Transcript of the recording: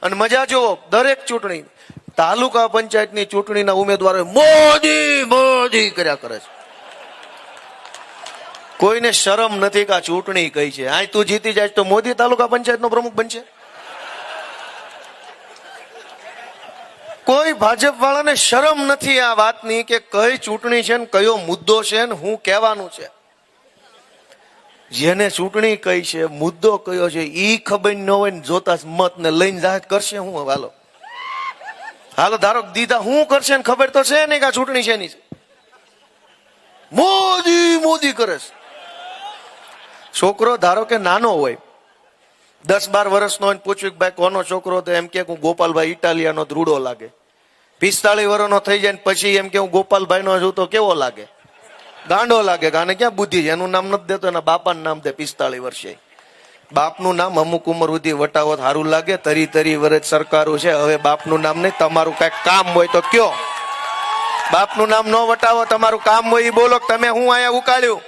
અને મજા જુઓ, દરેક ચૂંટણી તાલુકા પંચાયતની ચૂંટણીના ઉમેદવારો મોદી મોદી કર્યા કરે છે. કોઈને શરમ નથી કે આ ચૂંટણી કઈ છે. આ તું જીતી જાય તો મોદી તાલુકા પંચાયતનો પ્રમુખ બનશે. કોઈ ભાજપ વાળાને શરમ નથી આ વાતની કે કઈ ચૂંટણી છે ને કયો મુદ્દો છે ને હું કહેવાનું છે. જેને ચૂંટણી કઈ છે, મુદ્દો કયો છે ઈ ખબર ન હોય ને જોતા મત ને લઈને જાહેર કરશે હું. હાલો હાલો ધારો દીધા હું કરશે ને ખબર તો છે નહીં કે આ ચૂંટણી છે ની. મોદી મોદી કરે છે. છોકરો ધારો કે નાનો હોય, 10-12 વર્ષનો હોય, પૂછ્યું કે ભાઈ કોનો છોકરો, તો એમ કે હું ગોપાલભાઈ ઇટાલિયાનો રૂડો લાગે. 45 વર્ષનો થઈ જાય ને પછી એમ કે હું ગોપાલભાઈ નો છું તો કેવો લાગે? ગાંડો લાગે. આને ક્યાં બુદ્ધિ છે? એનું નામ નથી દેતો, એના બાપાનું નામ દે. 45 વર્ષે બાપનું નામ અમુક ઉંમર સુધી વટાવો સારું લાગે. 30 વર્ષ સરકારું છે. હવે બાપનું નામ નહીં, તમારું કઈક કામ હોય તો કયો. બાપનું નામ ન વટાવો, તમારું કામ હોય એ બોલો. તમે હું અહીંયા ઉકાળ્યું